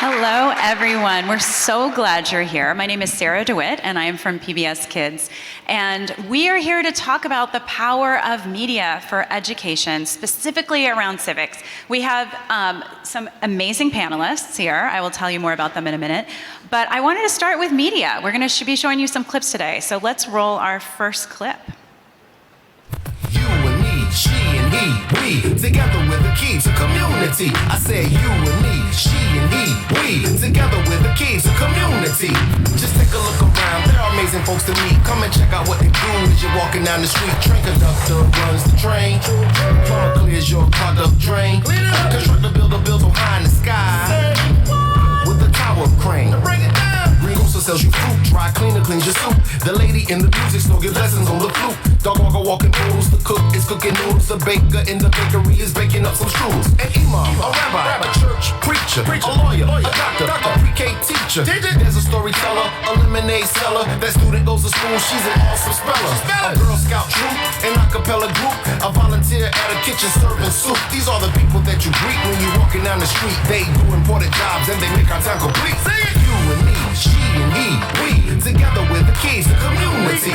Hello, everyone. We're so glad you're here. My name is Sarah DeWitt, and I am from PBS Kids. And we are here to talk about the power of media for education, specifically around civics. We have some amazing panelists here. I will tell you more about them in a minute. But I wanted to start with media. We're going to be showing you some clips today. So let's roll our first clip. You and me, she and he, we, together with the key to community. I said you and me, she and he, we, together with the key to community. Just take a look around, there are amazing folks to meet. Come and check out what they do as you're walking down the street. Train conductor runs the train. Plumber clears your clogged up drain. Constructor builder builds on high in the sky with a tower crane. Bring it down. Greengrocer sells you fruit, dry cleaner cleans your soup. The lady in the music store gives lessons on the flute. Dog walker walking noodles, the cook is cooking noodles. The baker in the bakery is baking up some strudels. An imam, a rabbi, a church preacher, a lawyer, a doctor, a pre-K teacher. There's a storyteller, a lemonade seller. That student goes to school, she's an awesome speller. A Girl Scout troop, an a cappella group, a volunteer at a kitchen serving soup. These are the people that you greet when you're walking down the street. They do important jobs and they make our town complete. Say it! You and me, she and he, we, together with the keys to community.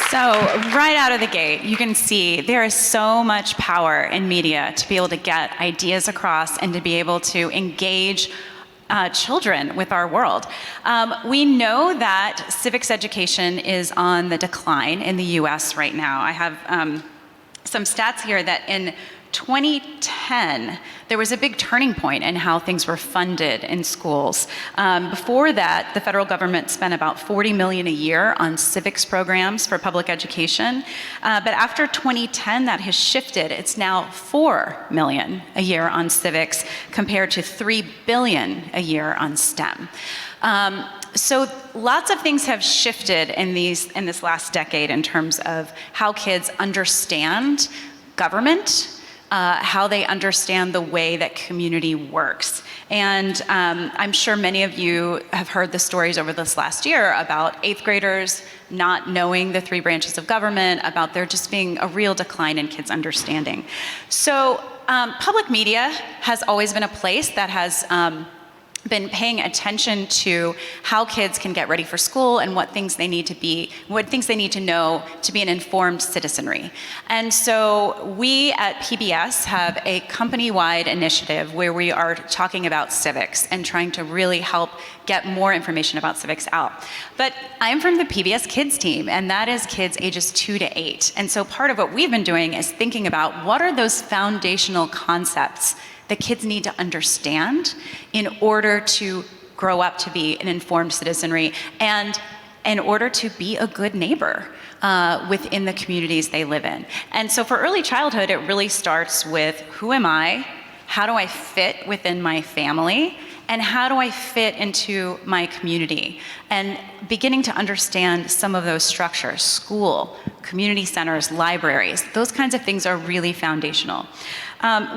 So right out of the gate, you can see there is so much power in media to be able to get ideas across and to be able to engage children with our world. We know that civics education is on the decline in the US right now. I have some stats here that in 2010, there was a big turning point in how things were funded in schools. Before that, the federal government spent about $40 million a year on civics programs for public education. But after 2010, that has shifted. It's now $4 million a year on civics compared to $3 billion a year on STEM. So lots of things have shifted in this last decade in terms of how kids understand government, how they understand the way that community works. And I'm sure many of you have heard the stories over this last year about 8th graders not knowing the 3 branches of government, about there just being a real decline in kids' understanding. So public media has always been a place that has been paying attention to how kids can get ready for school and what things they need to know to be an informed citizenry. And so we at PBS have a company-wide initiative where we are talking about civics and trying to really help get more information about civics out. But I'm from the PBS Kids team, and that is kids ages 2 to 8. And so part of what we've been doing is thinking about what are those foundational concepts that kids need to understand in order to grow up to be an informed citizenry and in order to be a good neighbor within the communities they live in. And so for early childhood, it really starts with who am I, how do I fit within my family, and how do I fit into my community? And beginning to understand some of those structures, school, community centers, libraries, those kinds of things are really foundational.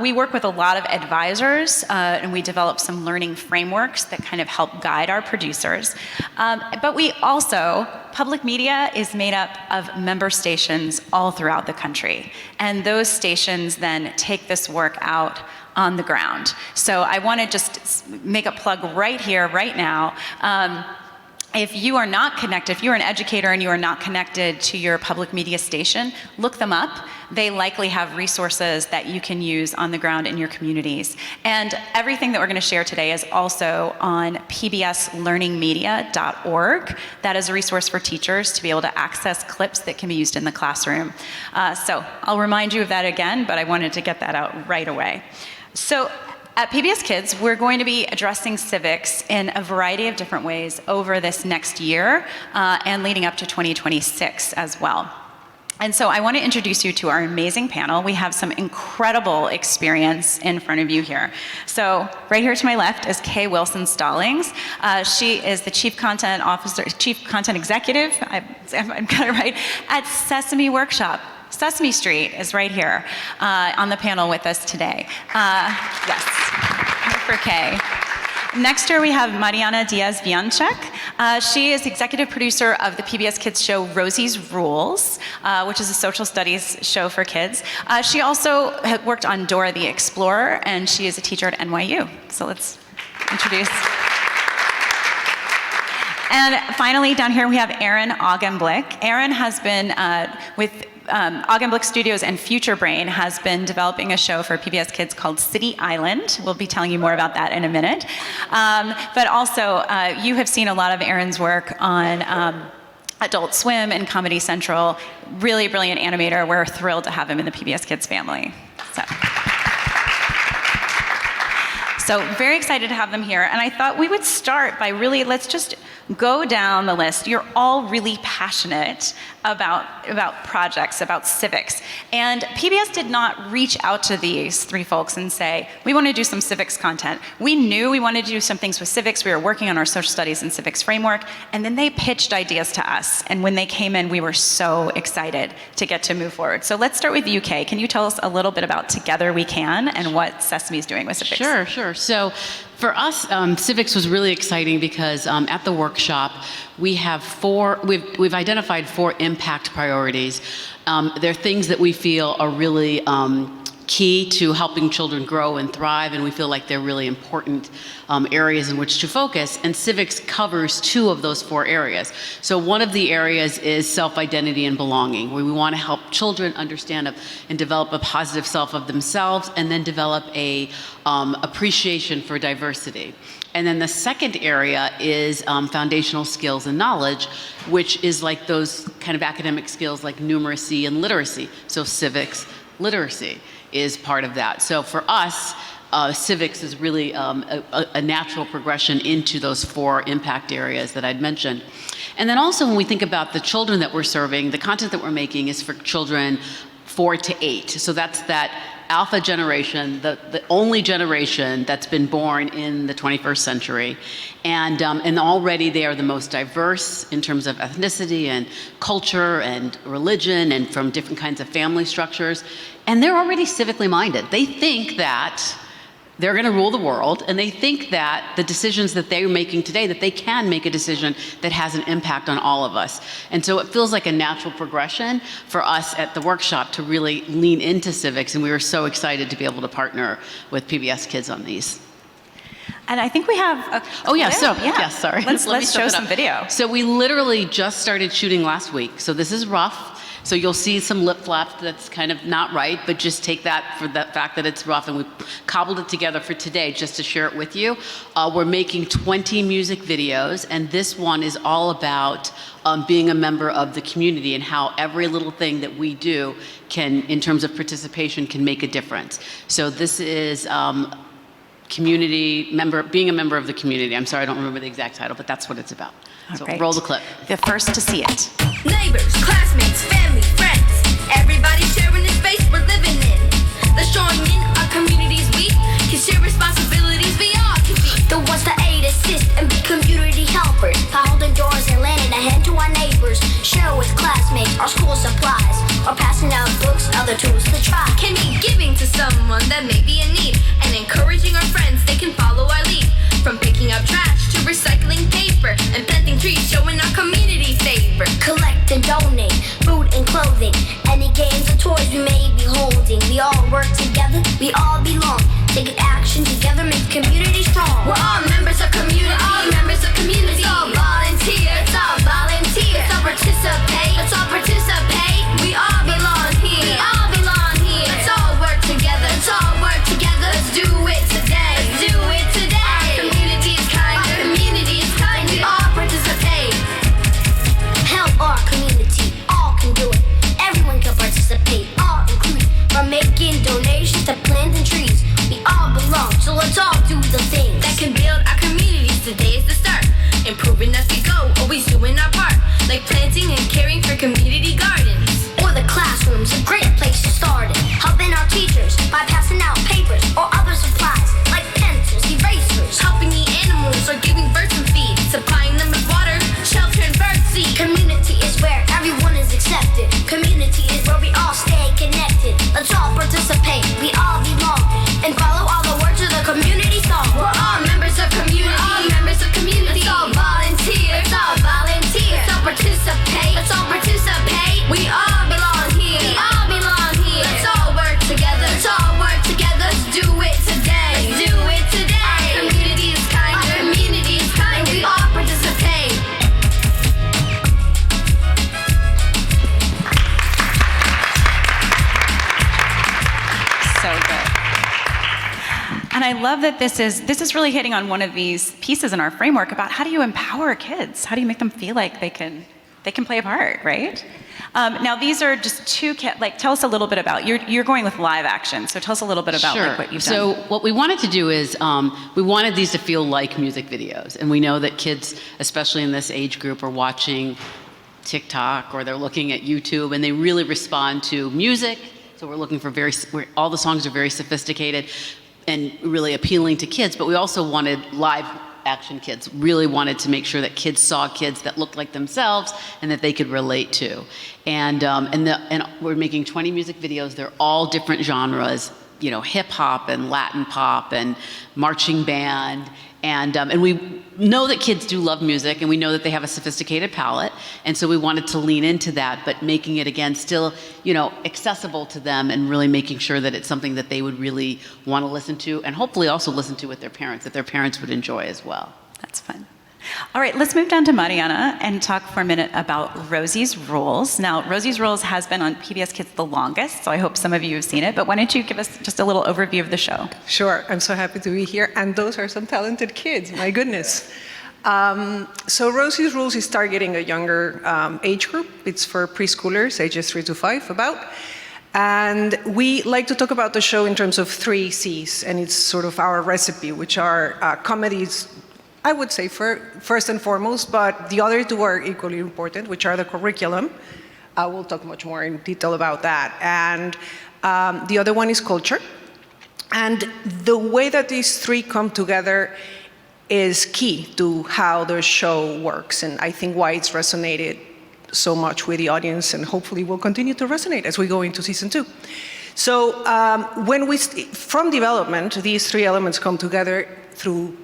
We work with a lot of advisors, and we develop some learning frameworks that kind of help guide our producers. But we also, public media is made up of member stations all throughout the country. And those stations then take this work out on the ground. So I want to just make a plug right here, right now. If you are not connected, if you're an educator and you are not connected to your public media station, look them up. They likely have resources that you can use on the ground in your communities. And everything that we're going to share today is also on pbslearningmedia.org. That is a resource for teachers to be able to access clips that can be used in the classroom. So I'll remind you of that again, but I wanted to get that out right away. So at PBS Kids, we're going to be addressing civics in a variety of different ways over this next year and leading up to 2026 as well. And so I want to introduce you to our amazing panel. We have some incredible experience in front of you here. So right here to my left is Kay Wilson Stallings. She is the Chief Content Officer, Chief Content Executive, I'm got it right, at Sesame Workshop. Sesame Street is right here on the panel with us today. Yes, for Kay. Next to her we have Mariana Diaz-Vianchek. She is executive producer of the PBS Kids show Rosie's Rules, which is a social studies show for kids. She also had worked on Dora the Explorer, and she is a teacher at NYU. So let's introduce. And finally, down here we have Erin Augenblick. Erin has been with Augenblick Studios and Future Brain has been developing a show for PBS Kids called City Island. We'll be telling you more about that in a minute. But also, you have seen a lot of Erin's work on Adult Swim and Comedy Central. Really brilliant animator. We're thrilled to have him in the PBS Kids family. So very excited to have them here. And I thought we would start by really, let's just go down the list. You're all really passionate about projects, about civics. And PBS did not reach out to these three folks and say, we want to do some civics content. We knew we wanted to do some things with civics. We were working on our social studies and civics framework. And then they pitched ideas to us. And when they came in, we were so excited to get to move forward. So let's start with UK. Can you tell us a little bit about Together We Can and what Sesame's doing with civics? Sure. So for us, civics was really exciting because at the workshop, we've identified 4 impact priorities. They're things that we feel are really key to helping children grow and thrive, and we feel like they're really important areas in which to focus, and civics covers 2 of those 4 areas. So one of the areas is self-identity and belonging, where we want to help children understand and develop a positive self of themselves, and then develop a appreciation for diversity. And then the second area is foundational skills and knowledge, which is like those kind of academic skills like numeracy and literacy. So civics literacy is part of that. So for us, civics is really a natural progression into those 4 impact areas that I'd mentioned. And then also when we think about the children that we're serving, the content that we're making is for children 4 to 8. So that's that alpha generation, the only generation that's been born in the 21st century. And already they are the most diverse in terms of ethnicity and culture and religion and from different kinds of family structures. And they're already civically minded. They think that they're going to rule the world, and they think that the decisions that they're making today, that they can make a decision that has an impact on all of us. And so it feels like a natural progression for us at the workshop to really lean into civics, and we were so excited to be able to partner with PBS Kids on these. And I think we have a sorry. Let's show some video. So we literally just started shooting last week. So this is rough. So you'll see some lip flap that's kind of not right, but just take that for the fact that it's rough, and we cobbled it together for today just to share it with you. We're making 20 music videos, and this one is all about being a member of the community and how every little thing that we do can, in terms of participation, can make a difference. So this is being a member of the community. I'm sorry, I don't remember the exact title, but that's what it's about. So roll the clip. The first to see it. Neighbors, classmates, family, friends, everybody sharing the space we're living in. Let's join in our communities, we can share responsibilities we all can be. The ones to aid, assist, and be community helpers. By holding doors and lending a hand to our neighbors. Share with classmates our school supplies, or passing out books, other tools to try. Can be giving to someone that may be in need, and encouraging our friends they can follow our lead. From picking up trash to recycling paper and planting trees, showing our community favor. Collect and donate food and clothing, any games or toys we may be holding. We all work together, we all belong. Taking action together makes community strong. We're all members of community. We're all members of community. It's all volunteer. It's all volunteer. Let's all participate. Let's all participate. We all belong here. We all belong here. Let's all work together. Let's all work together. Let's do it today. Let's do it today. Our community is kind. Our community is kind. We all participate. Help our community, all can do it. Everyone can participate, all included. From making donations to planting trees, we all belong, so let's all do the things that can build our communities. Today is the start. Improving as we go, always doing our part. Like planting and caring for community So good. And I love that this is really hitting on one of these pieces in our framework about how do you empower kids? How do you make them feel like they can play a part, right? Now these are just two tell us a little bit about you're going with live action, so tell us a little bit about what you've done. So what we wanted to do is we wanted these to feel like music videos, and we know that kids, especially in this age group, are watching TikTok or they're looking at YouTube, and they really respond to music. So we're looking for all the songs are very sophisticated and really appealing to kids, but we also wanted live action kids, really wanted to make sure that kids saw kids that looked like themselves and that they could relate to. And we're making 20 music videos. They're all different genres, you know, hip hop and Latin pop and marching band. And we know that kids do love music, and we know that they have a sophisticated palate, and so we wanted to lean into that, but making it again still, you know, accessible to them, and really making sure that it's something that they would really want to listen to, and hopefully also listen to with their parents, that their parents would enjoy as well. That's fun. All right, let's move down to Mariana and talk for a minute about Rosie's Rules. Now, Rosie's Rules has been on PBS Kids the longest, so I hope some of you have seen it, but why don't you give us just a little overview of the show? Sure, I'm so happy to be here, and those are some talented kids, my goodness. So Rosie's Rules is targeting a younger age group. It's for preschoolers, ages 3 to 5 about. And we like to talk about the show in terms of 3 C's, and it's sort of our recipe, which are comedies, I would say first and foremost, but the other 2 are equally important, which are the curriculum. We'll talk much more in detail about that. And the other one is culture. And the way that these 3 come together is key to how the show works, and I think why it's resonated so much with the audience, and hopefully will continue to resonate as we go into season 2. So from development, these 3 elements come together through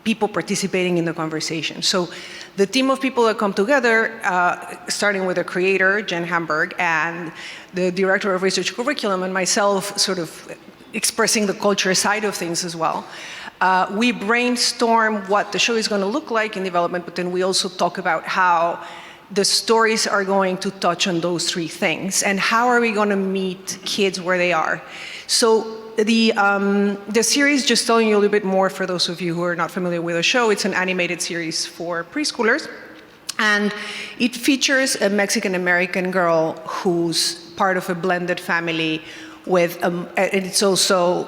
people participating in the conversation. So the team of people that come together, starting with the creator, Jen Hamburg, and the director of research curriculum, and myself sort of expressing the culture side of things as well. We brainstorm what the show is going to look like in development, but then we also talk about how the stories are going to touch on those 3 things, and how are we going to meet kids where they are. So the series, just telling you a little bit more for those of you who are not familiar with the show, it's an animated series for preschoolers, and it features a Mexican-American girl who's part of a blended family with, and it's also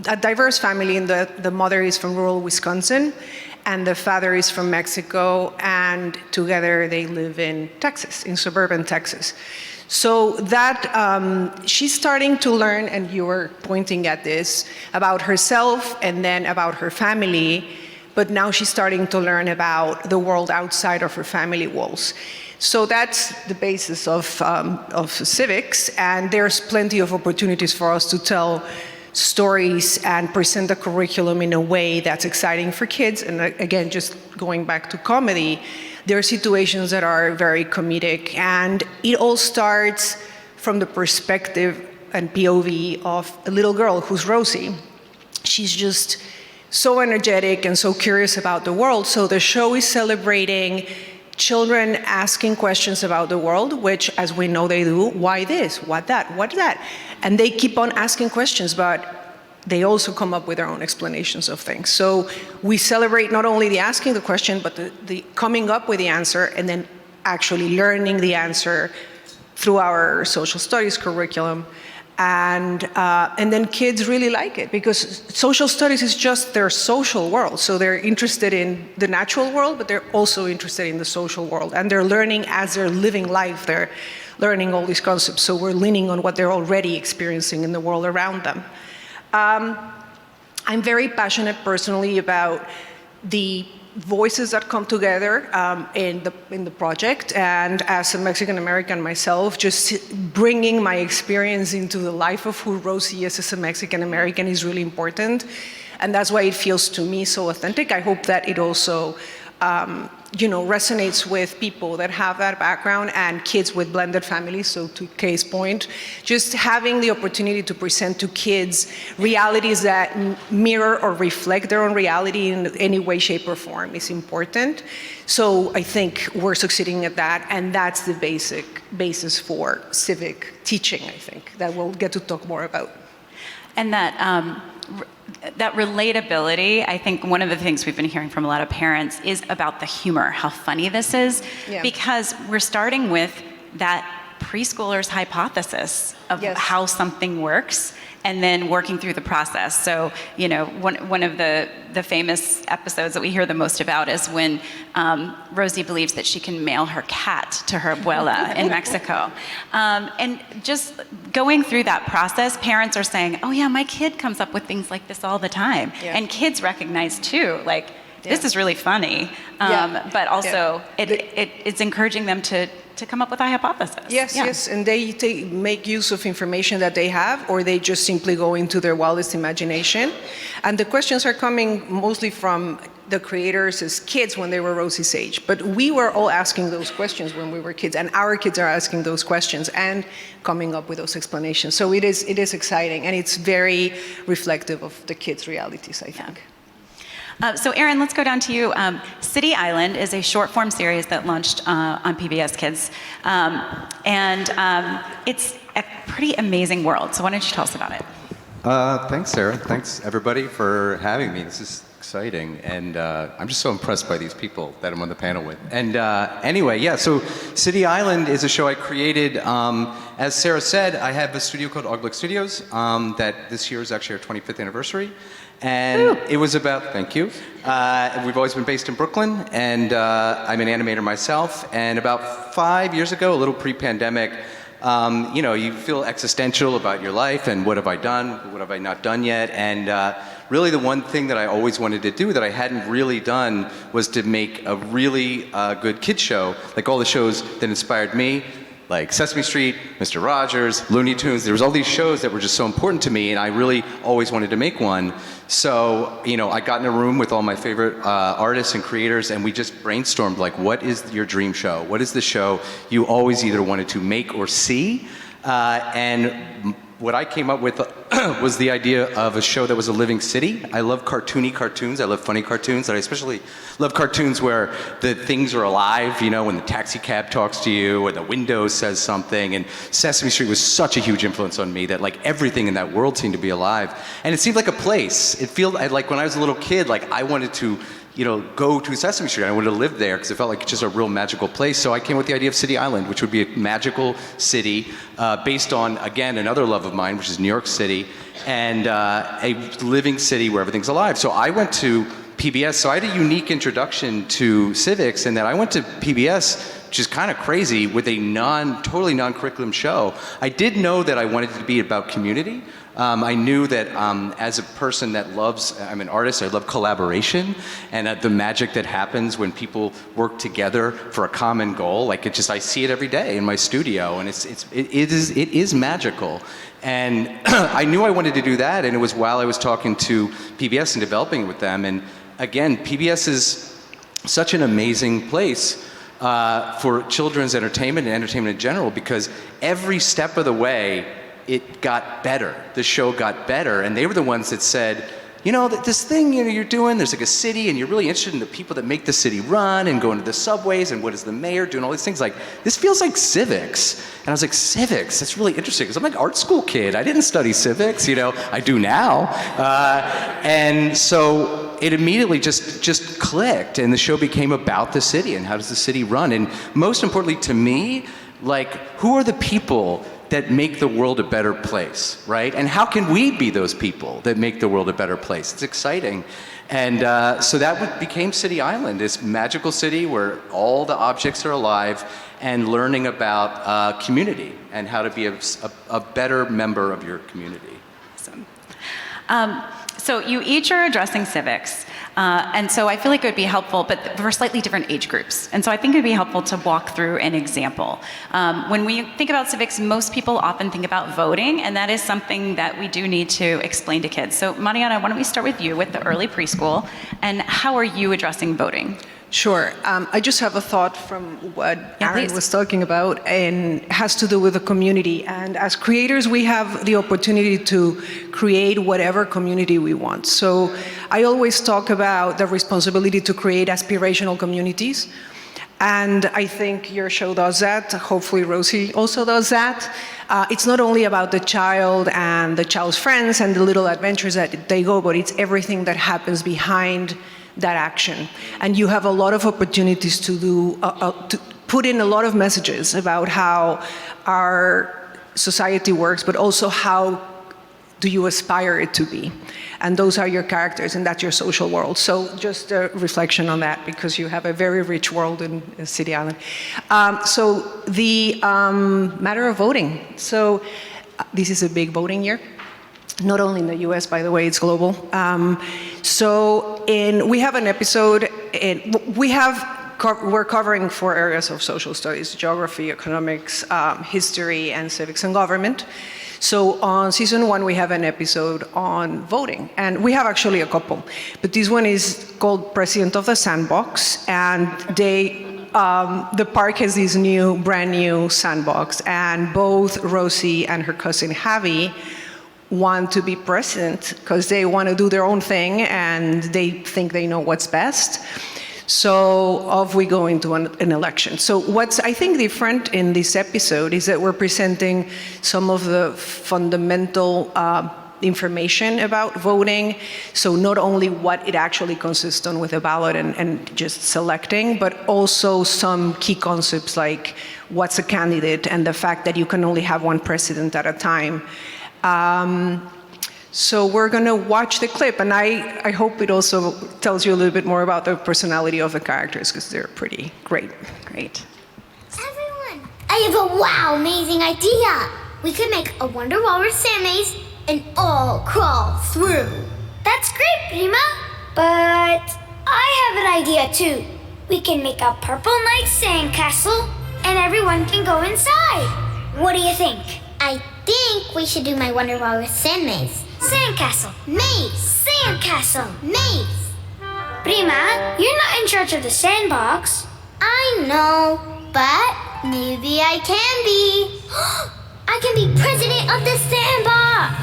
a diverse family, and the mother is from rural Wisconsin, and the father is from Mexico, and together they live in Texas, in suburban Texas. So that she's starting to learn, and you were pointing at this, about herself and then about her family, but now she's starting to learn about the world outside of her family walls. So that's the basis of civics, and there's plenty of opportunities for us to tell stories and present the curriculum in a way that's exciting for kids. And again, just going back to comedy, there are situations that are very comedic, and it all starts from the perspective and POV of a little girl who's Rosie. She's just so energetic and so curious about the world. So the show is celebrating children asking questions about the world, which, as we know they do. Why this? What that? What that? And they keep on asking questions, but they also come up with their own explanations of things. So we celebrate not only the asking the question, but the coming up with the answer, and then actually learning the answer through our social studies curriculum. And then kids really like it, because social studies is just their social world. So they're interested in the natural world, but they're also interested in the social world. And they're learning as they're living life, they're learning all these concepts. So we're leaning on what they're already experiencing in the world around them. I'm very passionate personally about the voices that come together in the project, and as a Mexican American myself, just bringing my experience into the life of who Rosie is as a Mexican American is really important, and that's why it feels to me so authentic. I hope that it also resonates with people that have that background and kids with blended families. So to Kay's point, just having the opportunity to present to kids realities that mirror or reflect their own reality in any way, shape, or form is important. So I think we're succeeding at that, and that's the basis for civic teaching, I think, that we'll get to talk more about. And that relatability, I think one of the things we've been hearing from a lot of parents is about the humor, how funny this is, because we're starting with that preschooler's hypothesis of how something works, and then working through the process. So, you know, one of the famous episodes that we hear the most about is when Rosie believes that she can mail her cat to her abuela in Mexico. And just going through that process, parents are saying, oh yeah, my kid comes up with things like this all the time. And kids recognize too, like, this is really funny. But also, it's encouraging them to come up with a hypothesis. Yes, and they make use of information that they have, or they just simply go into their wildest imagination. And the questions are coming mostly from the creators as kids when they were Rosie's age. But we were all asking those questions when we were kids, and our kids are asking those questions and coming up with those explanations. So it is exciting, and it's very reflective of the kids' realities, I think. So Erin, let's go down to you. City Island is a short-form series that launched on PBS Kids. It's a pretty amazing world. So why don't you tell us about it? Thanks, Sarah. Thanks, everybody, for having me. This is exciting. And I'm just so impressed by these people that I'm on the panel with. And anyway, so City Island is a show I created. As Sarah said, I have a studio called Auglick Studios that this year is actually our 25th anniversary. And it was about, thank you, we've always been based in Brooklyn, and I'm an animator myself, and about 5 years ago, a little pre-pandemic, you know, you feel existential about your life, and what have I done, what have I not done yet, and really the one thing that I always wanted to do that I hadn't really done was to make a really good kids show, like all the shows that inspired me, like Sesame Street, Mr. Rogers, Looney Tunes. There was all these shows that were just so important to me, and I really always wanted to make one. So, you know, I got in a room with all my favorite artists and creators, and we just brainstormed, like, what is your dream show? What is the show you always either wanted to make or see? And what I came up with was the idea of a show that was a living city. I love cartoony cartoons. I love funny cartoons. And I especially love cartoons where the things are alive, you know, when the taxi cab talks to you or the window says something. And Sesame Street was such a huge influence on me that, like, everything in that world seemed to be alive. And it seemed like a place. It felt like when I was a little kid, like, I wanted to, you know, go to Sesame Street. I wanted to live there because it felt like just a real magical place. So I came with the idea of City Island, which would be a magical city based on, again, another love of mine, which is New York City, and a living city where everything's alive. So I went to PBS. So I had a unique introduction to civics in that I went to PBS, which is kind of crazy, with a totally non-curriculum show. I did know that I wanted it to be about community. I knew that as a person that loves, I'm an artist, I love collaboration and the magic that happens when people work together for a common goal. Like, it just, I see it every day in my studio, and it is magical. And I knew I wanted to do that, and it was while I was talking to PBS and developing it with them. And again, PBS is such an amazing place for children's entertainment and entertainment in general, because every step of the way, it got better. The show got better, and they were the ones that said, you know, this thing, you know, you're doing, there's like a city, and you're really interested in the people that make the city run and go into the subways, and what is the mayor doing, all these things. Like, this feels like civics. And I was like, civics? That's really interesting, because I'm like an art school kid. I didn't study civics, you know. I do now. And so it immediately just clicked, and the show became about the city and how does the city run. And most importantly to me, like, who are the people that make the world a better place, right? And how can we be those people that make the world a better place? It's exciting. And so that became City Island, this magical city where all the objects are alive, and learning about community and how to be a better member of your community. Awesome. So you each are addressing civics. And so I feel like it would be helpful, but for slightly different age groups. And so I think it would be helpful to walk through an example. When we think about civics, most people often think about voting, and that is something that we do need to explain to kids. So Mariana, why don't we start with you with the early preschool, and how are you addressing voting? Sure. I just have a thought from what Aaron please. was talking about, and has to do with the community. And as creators, we have the opportunity to create whatever community we want. So I always talk about the responsibility to create aspirational communities. And I think your show does that. Hopefully Rosie also does that. It's not only about the child and the child's friends and the little adventures that they go, but it's everything that happens behind that action. And you have a lot of opportunities to do, to put in a lot of messages about how our society works, but also how do you aspire it to be? And those are your characters, and that's your social world. So just a reflection on that, because you have a very rich world in City Island. So the matter of voting. So this is a big voting year. Not only in the US, by the way, it's global. We have an episode, we're covering 4 areas of social studies: geography, economics, history, and civics and government. So on season 1, we have an episode on voting, and we have actually a couple. But this one is called President of the Sandbox, and the park has this brand new sandbox, and both Rosie and her cousin Javi want to be president because they want to do their own thing and they think they know what's best. So off we go into an election. So what's, I think, different in this episode is that we're presenting some of the fundamental information about voting. So not only what it actually consists on with a ballot and just selecting, but also some key concepts like what's a candidate and the fact that you can only have one president at a time. So we're going to watch the clip, and I hope it also tells you a little bit more about the personality of the characters, because they're pretty great. Great. Everyone, I have a wow, amazing idea. We could make a Wonder Walrus sand maze and all crawl through. That's great, Prima. But I have an idea too. We can make a purple night sandcastle, and everyone can go inside. What do you think? I think we should do my Wonder Walrus sand maze. Sandcastle, maze, sandcastle, maze. Prima, you're not in charge of the sandbox. I know, but maybe I can be. I can be president of the sandbox.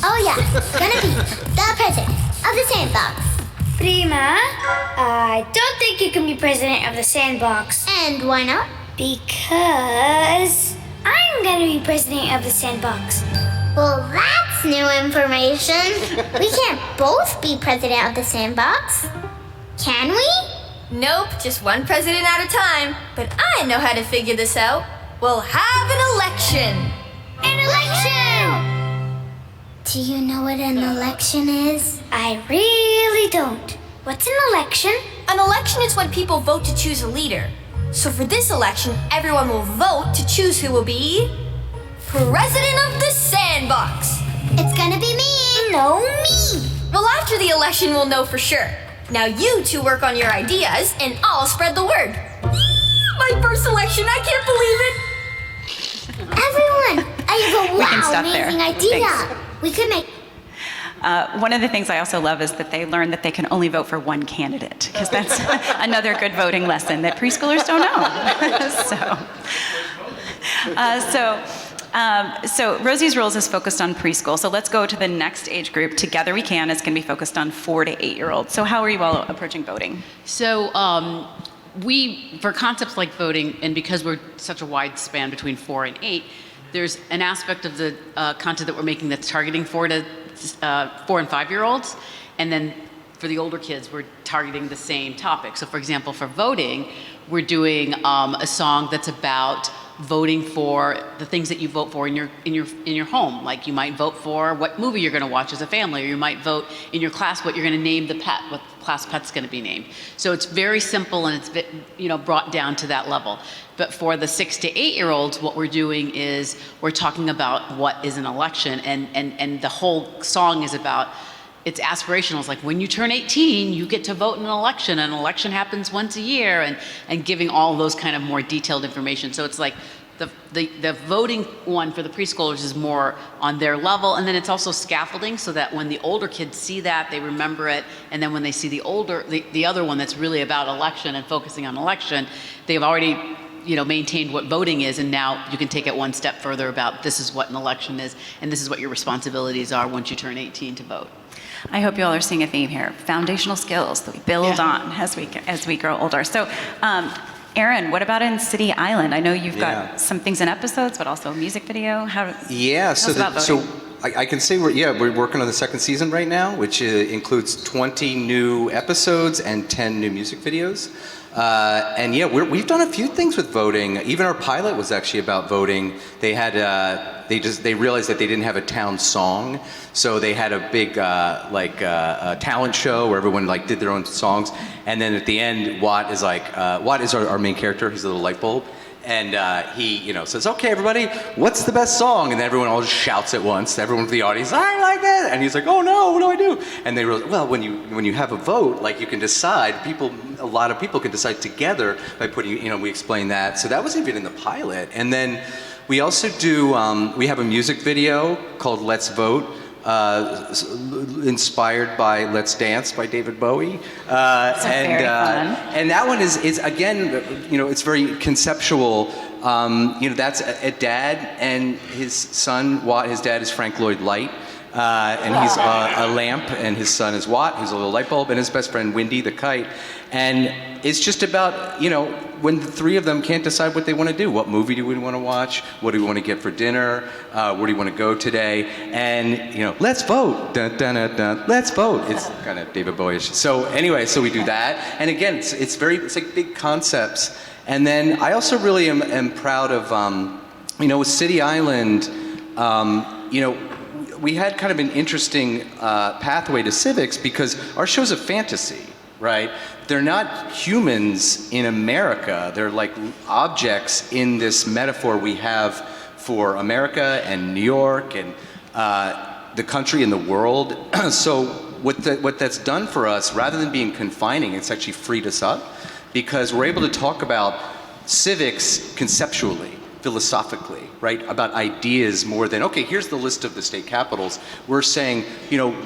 Oh yeah, gonna be the president of the sandbox. Prima, I don't think you can be president of the sandbox. And why not? Because I'm gonna be president of the sandbox. Well, that's new information. We can't both be president of the sandbox. Can we? Nope, just one president at a time. But I know how to figure this out. We'll have an election. An election! Do you know what an election is? I really don't. What's an election? An election is when people vote to choose a leader. So for this election, everyone will vote to choose who will be president of the sandbox. It's gonna be me. No, me. Well, after the election, we'll know for sure. Now you two work on your ideas, and I'll spread the word. My first election, I can't believe it. Everyone, I have a We can wow, stop there. amazing idea. Thanks. We could make. One of the things I also love is that they learn that they can only vote for one candidate, because that's another good voting lesson that preschoolers don't know. So Rosie's Rules is focused on preschool. So let's go to the next age group. Together We Can is going to be focused on 4 to 8-year-olds. So how are you all approaching voting? So for concepts like voting, and because we're such a wide span between 4 and 8, there's an aspect of the content that we're making that's targeting 4 and 5-year-olds, and then for the older kids, we're targeting the same topic. So, for example, for voting, we're doing a song that's about voting for the things that you vote for in your home. Like you might vote for what movie you're going to watch as a family, or you might vote in your class what you're going to name the pet, what class pet's going to be named. So it's very simple, and it's brought down to that level. But for the 6 to 8-year-olds, what we're doing is we're talking about what is an election, and the whole song is about, it's aspirational. It's like when you turn 18, you get to vote in an election. An election happens once a year, and giving all those kind of more detailed information. So it's like the voting one for the preschoolers is more on their level, and then it's also scaffolding so that when the older kids see that, they remember it, and then when they see the other one that's really about election and focusing on election, they've already maintained what voting is, and now you can take it one step further about this is what an election is, and this is what your responsibilities are once you turn 18 to vote. I hope you all are seeing a theme here: foundational skills that we build on as we grow older. So, Aaron, what about in City Island? I know you've got some things in episodes, but also a music video. Yeah, tell us about voting. I can say we're working on the second season right now, which includes 20 new episodes and 10 new music videos. And yeah, we've done a few things with voting. Even our pilot was actually about voting. They had they realized that they didn't have a town song, so they had a big a talent show where everyone did their own songs. And then at the end, Watt is our main character. He's a little light bulb. And he, says, "Okay, everybody, what's the best song?" And then everyone all just shouts at once. Everyone in the audience, "I like that!" And he's like, "Oh no, what do I do?" And they realize, well, when you have a vote, you can decide. A lot of people can decide together by putting, we explain that. So that was even in the pilot. And then we also do. We have a music video called "Let's Vote," inspired by "Let's Dance" by David Bowie. Very fun. And that one is again, it's very conceptual. That's a dad and his son, Watt. His dad is Frank Lloyd Light. And he's a lamp, and his son is Watt, who's a little light bulb, and his best friend Windy, the kite. And it's just about, when the three of them can't decide what they want to do. What movie do we want to watch? What do we want to get for dinner? Where do you want to go today? And, let's vote. Dun, dun, dun, dun. Let's vote. It's kind of David Bowie-ish. So anyway, so we do that. And again, it's like big concepts. And then I also really am proud of, with City Island, we had kind of an interesting pathway to civics because our show's a fantasy, right? They're not humans in America. They're like objects in this metaphor we have for America and New York and the country and the world. So what that's done for us, rather than being confining, it's actually freed us up because we're able to talk about civics conceptually, philosophically, right? About ideas more than, okay, here's the list of the state capitals. We're saying,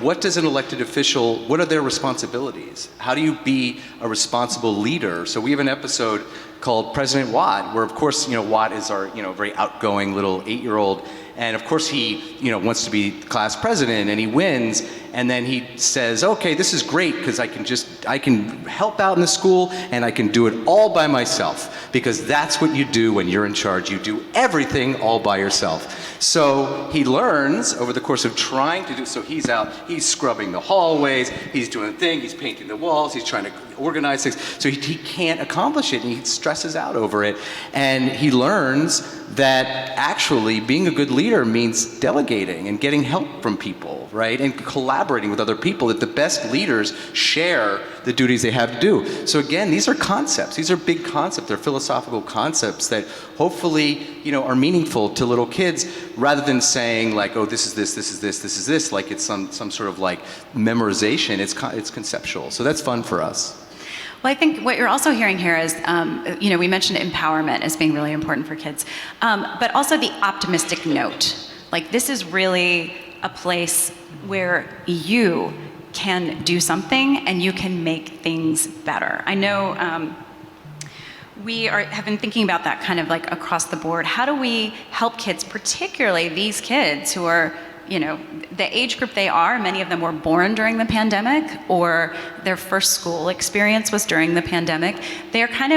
what does an elected official, what are their responsibilities? How do you be a responsible leader? So we have an episode called President Watt, where of course, Watt is our, very outgoing little 8-year-old. And of course he, wants to be class president and he wins. And then he says, okay, this is great because I can help out in the school and I can do it all by myself because that's what you do when you're in charge. You do everything all by yourself. So he learns over the course of trying to do, so he's out, he's scrubbing the hallways, he's doing a thing, he's painting the walls, he's trying to organize things. So he can't accomplish it and he stresses out over it. And he learns that actually being a good leader means delegating and getting help from people, right? And collaborating with other people, that the best leaders share the duties they have to do. So again, these are concepts. These are big concepts. They're philosophical concepts that hopefully, are meaningful to little kids rather than saying oh, this is this, this is this, this is this, like it's some sort of memorization. It's conceptual. So that's fun for us. Well, I think what you're also hearing here is, we mentioned empowerment as being really important for kids, but also the optimistic note. This is really a place where you can do something and you can make things better. I know we have been thinking about that kind of across the board. How do we help kids, particularly these kids who are, the age group they are, many of them were born during the pandemic or their first school experience was during the pandemic. We're kind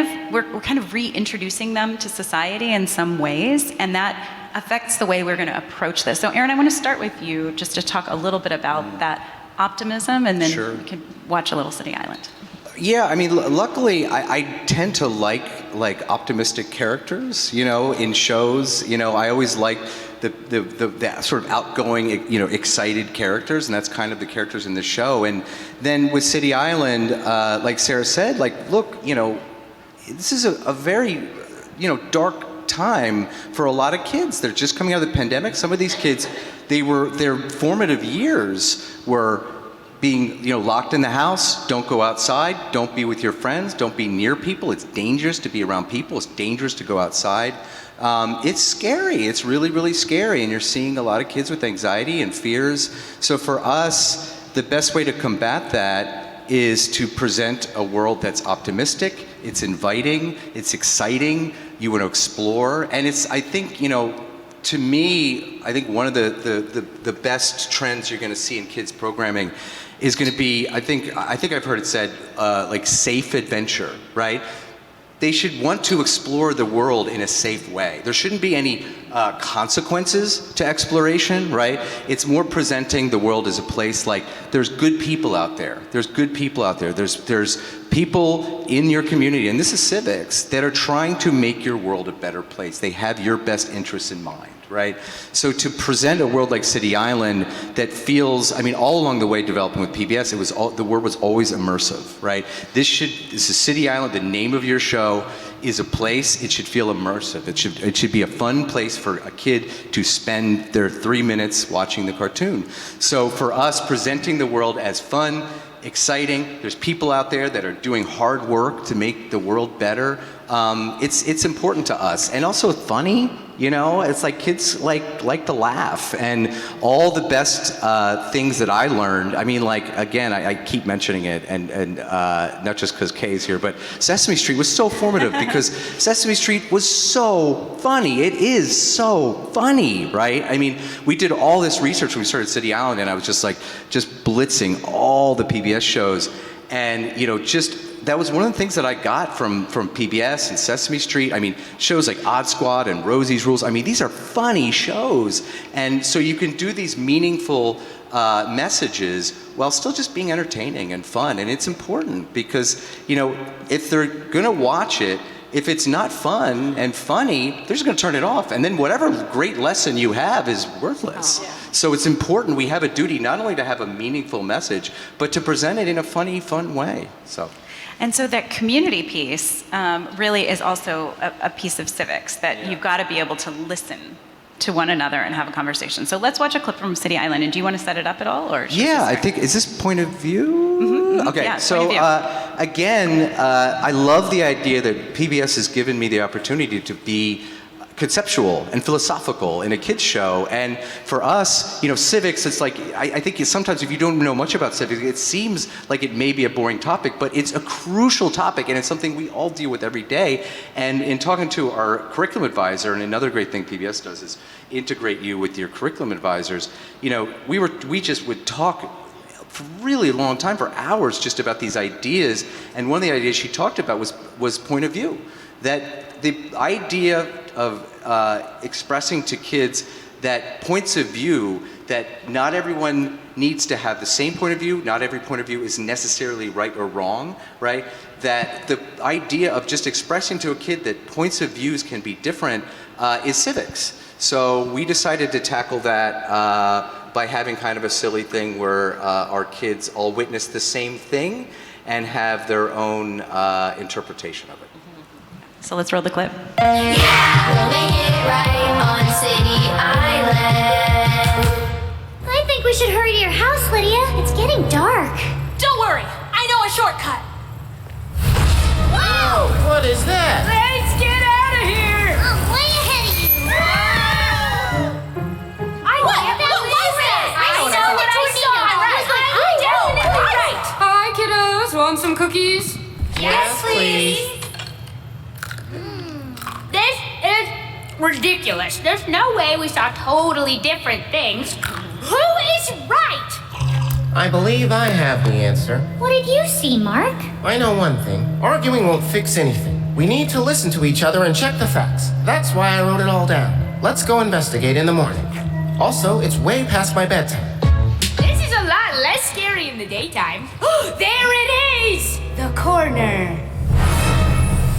of reintroducing them to society in some ways, and that affects the way we're going to approach this. So Aaron, I want to start with you just to talk a little bit about that optimism, and then Sure. we can watch a little City Island. Yeah, I mean, luckily, I tend to like optimistic characters, in shows. I always like the sort of outgoing, excited characters, and that's kind of the characters in the show. And then with City Island, like Sarah said, look, this is a very, dark time for a lot of kids. They're just coming out of the pandemic. Some of these kids, their formative years were being, locked in the house. Don't go outside. Don't be with your friends. Don't be near people. It's dangerous to be around people. It's dangerous to go outside. It's scary. It's really, really scary. And you're seeing a lot of kids with anxiety and fears. So for us, the best way to combat that is to present a world that's optimistic, it's inviting, it's exciting, you want to explore. And it's, I think, you know, to me, I think one of the best trends you're going to see in kids programming is going to be, I think I've heard it said, like safe adventure, right? They should want to explore the world in a safe way. There shouldn't be any consequences to exploration, right? It's more presenting the world as a place like there's good people out there. There's good people out there. There's people in your community, and this is civics, that are trying to make your world a better place. They have your best interests in mind, right? So to present a world like City Island that feels, I mean, all along the way developing with PBS, it was the word was always immersive, right? This is City Island, the name of your show is a place, it should feel immersive. It should be a fun place for a kid to spend their 3 minutes watching the cartoon. So for us, presenting the world as fun, exciting, there's people out there that are doing hard work to make the world better. It's important to us, and also funny. You know, it's like kids like to laugh, and all the best things that I learned. I mean, like again, I keep mentioning it, and not just because Kay's here, but Sesame Street was so formative because Sesame Street was so funny. It is so funny, right? I mean, we did all this research when we started City Island, and I was just blitzing all the PBS shows, and you know, that was one of the things that I got from PBS and Sesame Street. I mean, shows like Odd Squad and Rosie's Rules. I mean, these are funny shows. And so you can do these meaningful messages while still just being entertaining and fun. And it's important because, you know, if they're going to watch it, if it's not fun and funny, they're just going to turn it off. And then whatever great lesson you have is worthless. So it's important. We have a duty not only to have a meaningful message, but to present it in a funny, fun way. And so that community piece really is also a piece of civics, that you've got to be able to listen to one another and have a conversation. So let's watch a clip from City Island. And do you want to set it up at all? Or yeah, I think, is this point of view? Mm-hmm. Okay, yeah, so again, I love the idea that PBS has given me the opportunity to be conceptual and philosophical in a kids show. And for us, you know, civics, it's like, I think sometimes if you don't know much about civics, it seems like it may be a boring topic, but it's a crucial topic, and it's something we all deal with every day. And in talking to our curriculum advisor, and another great thing PBS does is integrate you with your curriculum advisors, you know, we just would talk for a really long time, for hours, just about these ideas. And one of the ideas she talked about was point of view. That the idea of expressing to kids that points of view, that not everyone needs to have the same point of view, not every point of view is necessarily right or wrong, right? That the idea of just expressing to a kid that points of views can be different is civics. So we decided to tackle that by having kind of a silly thing where our kids all witness the same thing and have their own interpretation of it. So let's roll the clip. Yeah, we'll make it right on City Island. I think we should hurry to your house, Lydia. It's getting dark. Don't worry, I know a shortcut. Whoa, what is that? Let's get out of here. I'm way ahead of you. What was that? I know what I saw. Definitely right. Hi, kiddos. Want some cookies? Yes, please. This is ridiculous. There's no way we saw totally different things. Who is right? I believe I have the answer. What did you see, Mark? I know one thing. Arguing won't fix anything. We need to listen to each other and check the facts. That's why I wrote it all down. Let's go investigate in the morning. Also, it's way past my bedtime. This is a lot less scary in the daytime. There it is! The corner.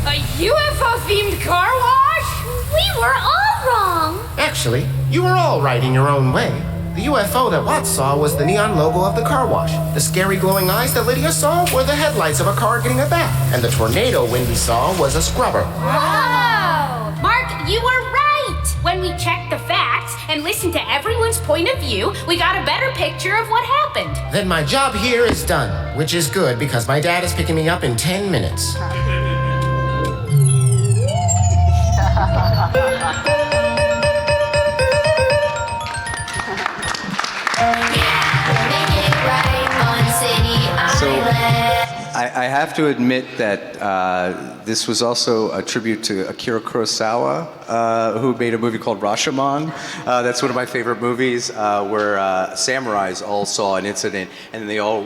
A UFO-themed car wash? We were all wrong. Actually, you were all right in your own way. The UFO that Watts saw was the neon logo of the car wash. The scary glowing eyes that Lydia saw were the headlights of a car getting a bath. And the tornado Wendy saw was a scrubber. Wow! Mark, you were right! When we checked the facts and listened to everyone's point of view, we got a better picture of what happened. Then my job here is done, which is good because my dad is picking me up in 10 minutes. Yeah, we'll make it right on City Island. I have to admit that this was also a tribute to Akira Kurosawa, who made a movie called Rashomon. That's one of my favorite movies, where samurais all saw an incident, and they all,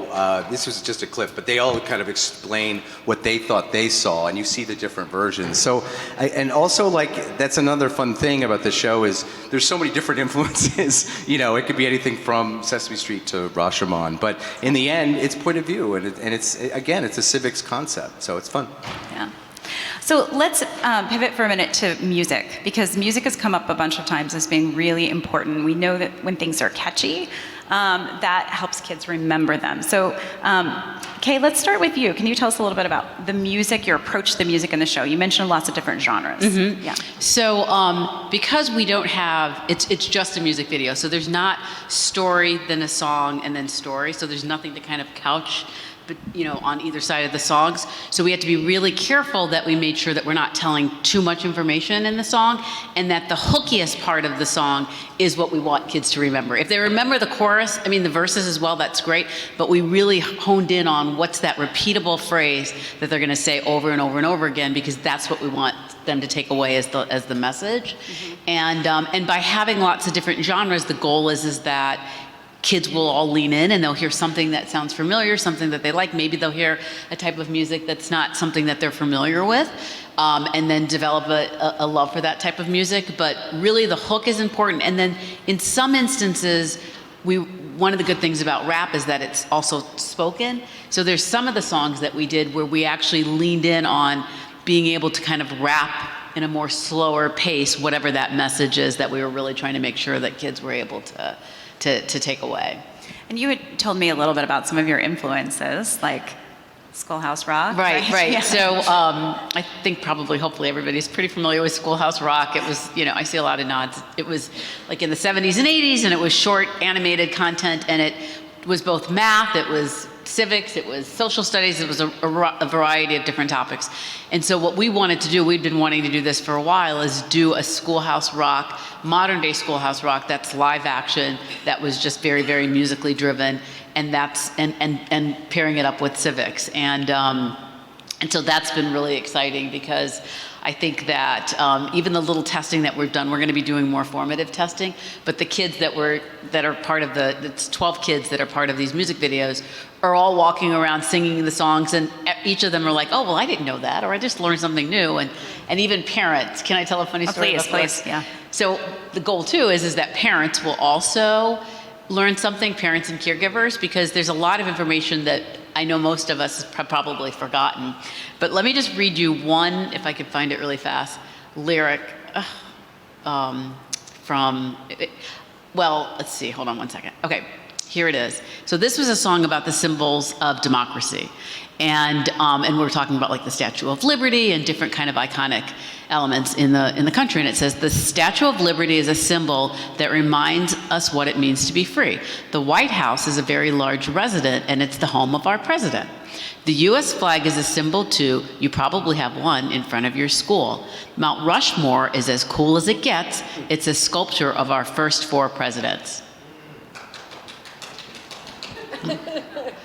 this was just a clip, but they all kind of explain what they thought they saw, and you see the different versions. So, and also, like, that's another fun thing about the show is there's so many different influences. You know, it could be anything from Sesame Street to Rashomon, but in the end, it's point of view, and it's, again, it's a civics concept, so it's fun. Yeah. So let's pivot for a minute to music, because music has come up a bunch of times as being really important. We know that when things are catchy, that helps kids remember them. So, Kay, let's start with you. Can you tell us a little bit about the music, your approach to the music in the show? You mentioned lots of different genres. Mm-hmm. Yeah. So because we don't have, it's just a music video, so there's not story, then a song, and then story, so there's nothing to kind of couch, but, you know, on either side of the songs. So we have to be really careful that we made sure that we're not telling too much information in the song, and that the hookiest part of the song is what we want kids to remember. If they remember the chorus, I mean the verses as well, that's great, but we really honed in on what's that repeatable phrase that they're gonna say over and over and over again, because that's what we want them to take away as the message. Mm-hmm. And by having lots of different genres, the goal is that kids will all lean in and they'll hear something that sounds familiar, something that they like. Maybe they'll hear a type of music that's not something that they're familiar with, and then develop a love for that type of music. But really the hook is important. And then in some instances, one of the good things about rap is that it's also spoken. So there's some of the songs that we did where we actually leaned in on being able to kind of rap in a more slower pace, whatever that message is that we were really trying to make sure that kids were able to take away. And you had told me a little bit about some of your influences, like Schoolhouse Rock. Right. Yeah. So I think probably, hopefully everybody's pretty familiar with Schoolhouse Rock. It was, you know, I see a lot of nods. It was like in the 70s and 80s, and it was short animated content, and it was both math, it was civics, it was social studies, it was a variety of different topics. And so what we wanted to do, we'd been wanting to do this for a while, is do a Schoolhouse Rock, modern day Schoolhouse Rock that's live action, that was just very, very musically driven, and that's, and pairing it up with civics. And so that's been really exciting, because I think that even the little testing that we've done, we're going to be doing more formative testing, but the kids that are part of it's 12 kids that are part of these music videos are all walking around singing the songs, and each of them are like, oh, well, I didn't know that, or I just learned something new. And even parents, can I tell a funny story? Please, yeah. So the goal too is that parents will also learn something, parents and caregivers, because there's a lot of information that I know most of us have probably forgotten. But let me just read you one, if I could find it really fast, lyric from, well, let's see, hold on one second. Okay, here it is. So this was a song about the symbols of democracy. And we're talking about like the Statue of Liberty and different kind of iconic elements in the country. And it says, the Statue of Liberty is a symbol that reminds us what it means to be free. The White House is a very large residence, and it's the home of our president. The US flag is a symbol too. You probably have one in front of your school. Mount Rushmore is as cool as it gets. It's a sculpture of our first 4 presidents.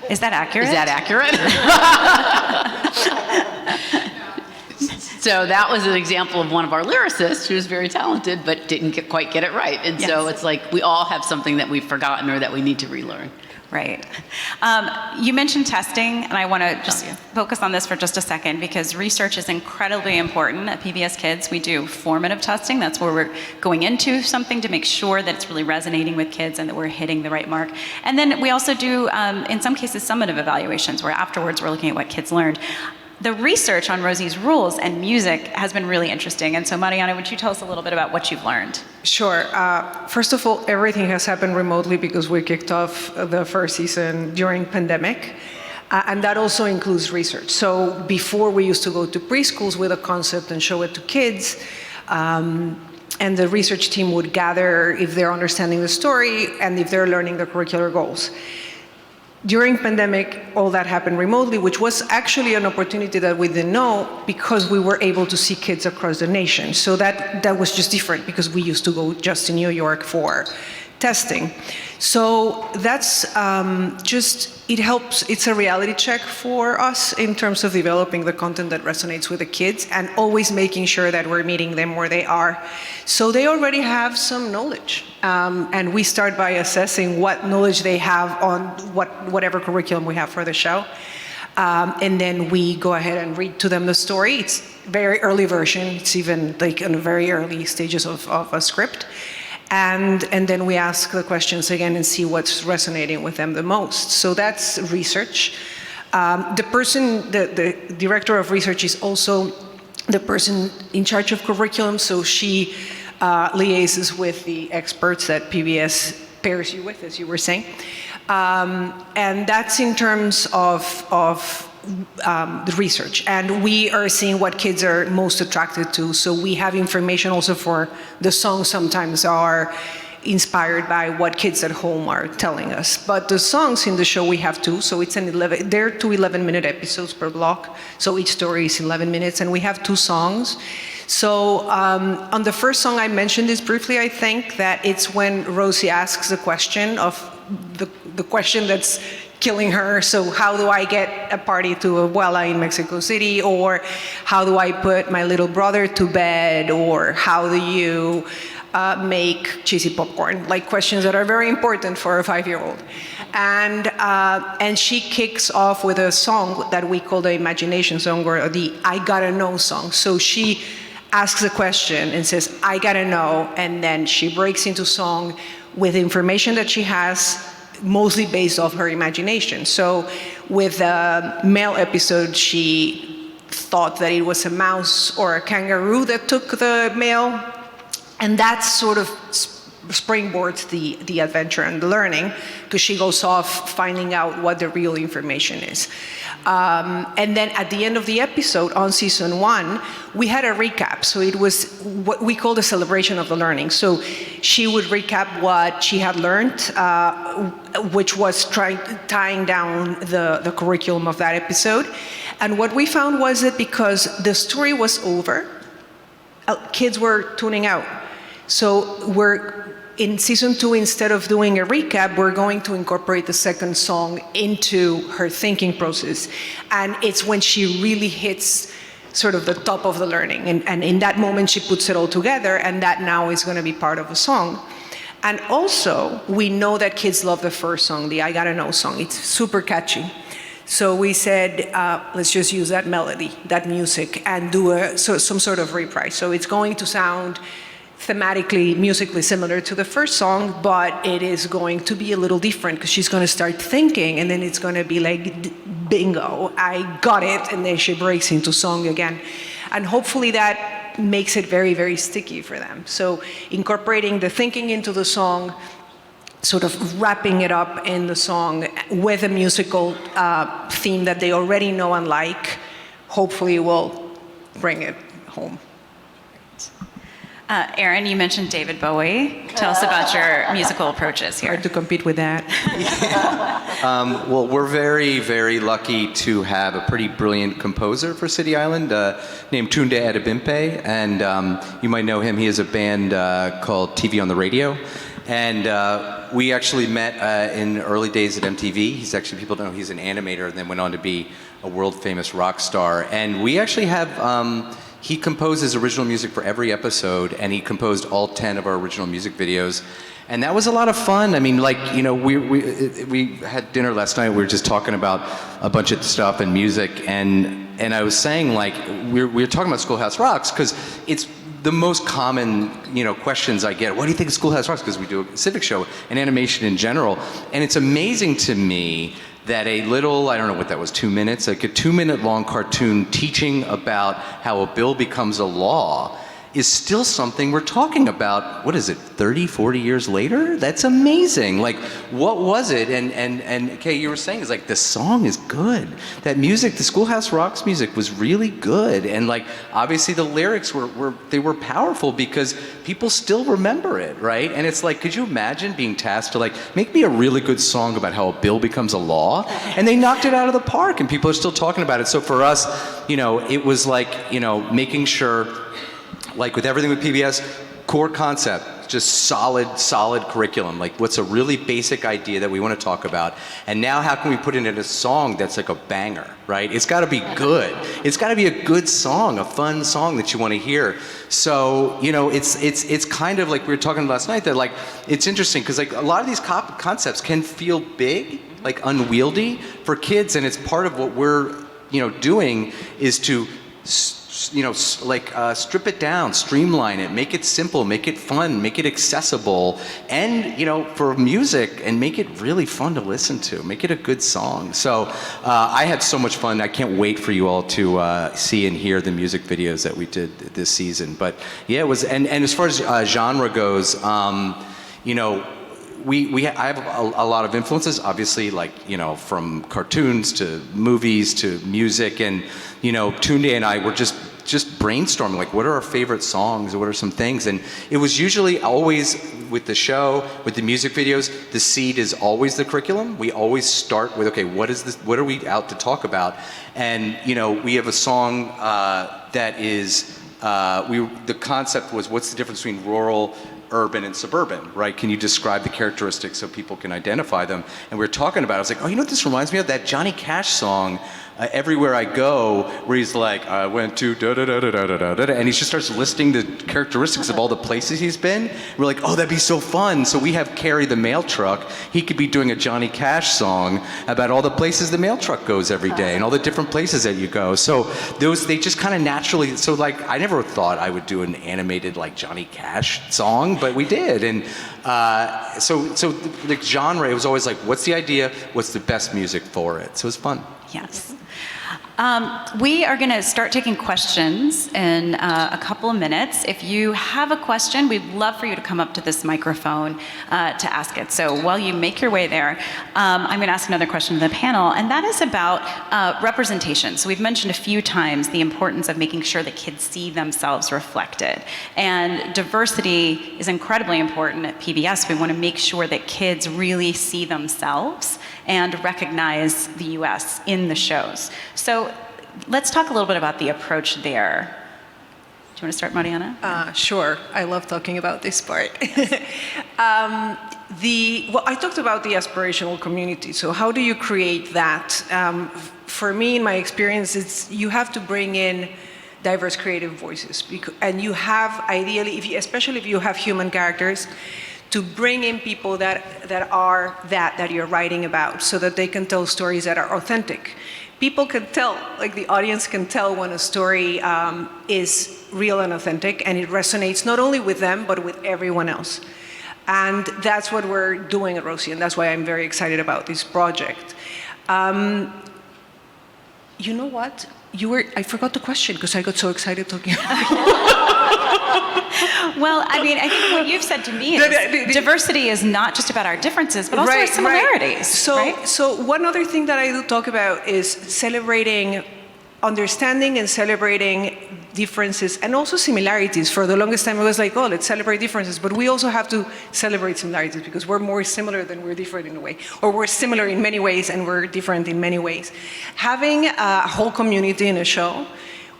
Is that accurate? Is that accurate? So that was an example of one of our lyricists who was very talented but didn't quite get it right. And so it's like we all have something that we've forgotten or that we need to relearn. Right. You mentioned testing, and I want to just focus on this for just a second, because research is incredibly important at PBS Kids. We do formative testing. That's where we're going into something to make sure that it's really resonating with kids and that we're hitting the right mark. And then we also do, in some cases, summative evaluations, where afterwards we're looking at what kids learned. The research on Rosie's Rules and music has been really interesting. And so, Mariana, would you tell us a little bit about what you've learned? Sure. First of all, everything has happened remotely because we kicked off the first season during pandemic. And that also includes research. So before, we used to go to preschools with a concept and show it to kids. And the research team would gather if they're understanding the story and if they're learning the curricular goals. During pandemic, all that happened remotely, which was actually an opportunity that we didn't know, because we were able to see kids across the nation. So that was just different, because we used to go just to New York for testing. So that's it helps, it's a reality check for us in terms of developing the content that resonates with the kids and always making sure that we're meeting them where they are. So they already have some knowledge. And we start by assessing what knowledge they have on whatever curriculum we have for the show. And then we go ahead and read to them the story. It's very early version. It's even like in the very early stages of a script. And then we ask the questions again and see what's resonating with them the most. So that's research. The director of research is also the person in charge of curriculum, so she liaises with the experts that PBS pairs you with, as you were saying. And that's in terms of the research. And we are seeing what kids are most attracted to. So we have information also for the songs sometimes are inspired by what kids at home are telling us. But the songs in the show we have two, so it's they're 2 11-minute episodes per block. So each story is 11 minutes, and we have 2 songs. So on the first song, I mentioned this briefly, I think, that it's when Rosie asks the question of the question that's killing her. So how do I get a party to Abuela in Mexico City? Or how do I put my little brother to bed? Or how do you make cheesy popcorn? Like questions that are very important for a 5-year-old. And she kicks off with a song that we call the imagination song, or the I Gotta Know song. So she asks a question and says, I gotta know, and then she breaks into song with information that she has, mostly based off her imagination. So with the male episode, she thought that it was a mouse or a kangaroo that took the mail, and that sort of springboards the adventure and the learning, because she goes off finding out what the real information is. And then at the end of the episode on season 1, we had a recap. So it was what we call the celebration of the learning. So she would recap what she had learned, which was tying down the curriculum of that episode. And what we found was that because the story was over, kids were tuning out. So in season 2, instead of doing a recap, we're going to incorporate the second song into her thinking process. And it's when she really hits sort of the top of the learning. And in that moment, she puts it all together, and that now is going to be part of the song. And also, we know that kids love the first song, the I Gotta Know song. It's super catchy. So we said, let's just use that melody, that music, and do some sort of reprise. So it's going to sound thematically, musically similar to the first song, but it is going to be a little different because she's going to start thinking, and then it's going to be like, bingo, I got it, and then she breaks into song again. And hopefully that makes it very, very sticky for them. So incorporating the thinking into the song, sort of wrapping it up in the song with a musical theme that they already know and like, hopefully will bring it home. Aaron, you mentioned David Bowie. Tell us about your musical approaches here. Hard to compete with that. Well, we're very, very lucky to have a pretty brilliant composer for City Island named Tunde Adebimpe, and you might know him. He has a band called TV on the Radio, and we actually met in early days at MTV. He's actually, people don't know, he's an animator and then went on to be a world-famous rock star. And we actually have, he composes original music for every episode, and he composed all 10 of our original music videos. And that was a lot of fun. I mean, like, you know, we had dinner last night. We were just talking about a bunch of stuff and music, and I was saying, like, we were talking about Schoolhouse Rocks because it's the most common, you know, questions I get. What do you think of Schoolhouse Rocks? Because we do a civic show and animation in general, and it's amazing to me that a little, I don't know what that was, 2 minutes, like a 2-minute long cartoon teaching about how a bill becomes a law is still something we're talking about, what is it, 30, 40 years later? That's amazing. Like, what was it? And Kay, you were saying, is like, the song is good. That music, the Schoolhouse Rocks music was really good. And like, obviously the lyrics were powerful because people still remember it, right? And it's like, could you imagine being tasked to like, make me a really good song about how a bill becomes a law? And they knocked it out of the park and people are still talking about it. So for us, you know, it was like, you know, making sure, like with everything with PBS, core concept, just solid curriculum. Like, what's a really basic idea that we want to talk about? And now how can we put it in a song that's like a banger, right? It's got to be good. It's got to be a good song, a fun song that you want to hear. So, you know, it's kind of like we were talking last night, that like, it's interesting because like a lot of these concepts can feel big, like unwieldy for kids, and it's part of what we're, you know, doing is to strip it down, streamline it, make it simple, make it fun, make it accessible, and, you know, for music, and make it really fun to listen to, make it a good song. So I had so much fun. I can't wait for you all to see and hear the music videos that we did this season. But yeah, it was, and as far as genre goes, you know, I have a lot of influences, obviously, like, you know, from cartoons to movies to music, and, you know, Tunde and I were just brainstorming, like, what are our favorite songs, or what are some things, and it was usually always with the show, with the music videos, the seed is always the curriculum. We always start with, okay, what is this, what are we out to talk about? And, you know, we have a song that is, the concept was, what's the difference between rural, urban, and suburban, right? Can you describe the characteristics so people can identify them? And we were talking about it. I was like, oh, you know what this reminds me of? That Johnny Cash song, Everywhere I Go, where he's like, I went to da-da-da-da-da-da-da, and he just starts listing the characteristics of all the places he's been. We're like, oh, that'd be so fun. So we have Carrie the mail truck. He could be doing a Johnny Cash song about all the places the mail truck goes every day and all the different places that you go. So they just kind of naturally, so like, I never thought I would do an animated like Johnny Cash song, but we did. And so the genre, it was always like, what's the idea? What's the best music for it? So it was fun. Yes. We are going to start taking questions in a couple of minutes. If you have a question, we'd love for you to come up to this microphone to ask it. So while you make your way there, I'm going to ask another question to the panel, and that is about representation. So we've mentioned a few times the importance of making sure that kids see themselves reflected. And diversity is incredibly important at PBS. We want to make sure that kids really see themselves and recognize the U.S. in the shows. So let's talk a little bit about the approach there. Do you want to start, Mariana? Sure. I love talking about this part. I talked about the aspirational community. So how do you create that? For me, in my experience, you have to bring in diverse creative voices. And you have, ideally, especially if you have human characters, to bring in people that are that you're writing about, so that they can tell stories that are authentic. People can tell, like the audience can tell when a story is real and authentic, and it resonates not only with them, but with everyone else. And that's what we're doing at Rosie, and that's why I'm very excited about this project. You know what? I forgot the question because I got so excited talking about it. Well, I mean, I think what you've said to me is diversity is not just about our differences, but also our similarities. Right. So one other thing that I do talk about is celebrating, understanding and celebrating differences and also similarities. For the longest time, I was like, oh, let's celebrate differences. But we also have to celebrate similarities because we're more similar than we're different in a way. Or we're similar in many ways and we're different in many ways. Having a whole community in a show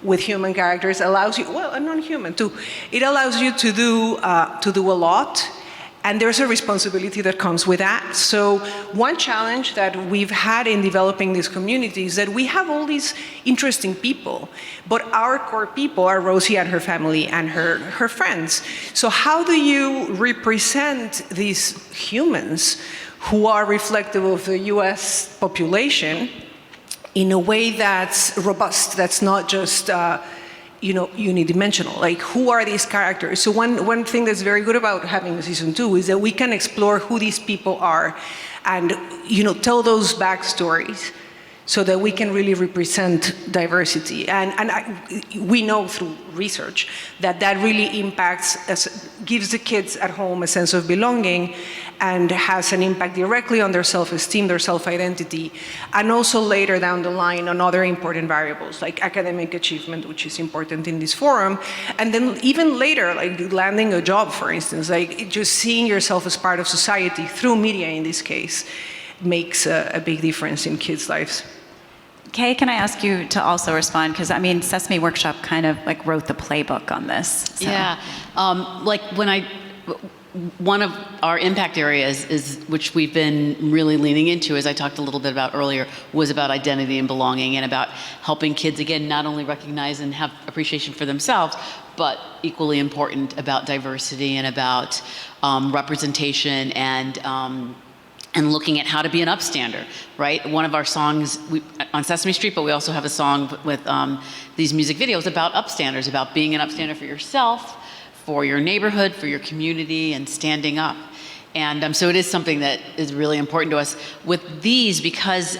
with human characters allows you, well, and non-human too, it allows you to do a lot. And there's a responsibility that comes with that. So one challenge that we've had in developing this community is that we have all these interesting people, but our core people are Rosie and her family and her friends. So how do you represent these humans who are reflective of the US population in a way that's robust, that's not just unidimensional? Like, who are these characters? So one thing that's very good about having a season 2 is that we can explore who these people are and, tell those backstories so that we can really represent diversity. And we know through research that really impacts, gives the kids at home a sense of belonging and has an impact directly on their self-esteem, their self-identity, and also later down the line on other important variables like academic achievement, which is important in this forum, and then even later, like landing a job, for instance, like just seeing yourself as part of society through media in this case makes a big difference in kids' lives. Kay, can I ask you to also respond? Because, I mean, Sesame Workshop kind of like wrote the playbook on this. So. Yeah, like one of our impact areas is, which we've been really leaning into, as I talked a little bit about earlier, was about identity and belonging and about helping kids, again, not only recognize and have appreciation for themselves, but equally important about diversity and about representation and looking at how to be an upstander, right? One of our songs on Sesame Street, but we also have a song with these music videos about upstanders, about being an upstander for yourself, for your neighborhood, for your community, and standing up. And so it is something that is really important to us. With these, because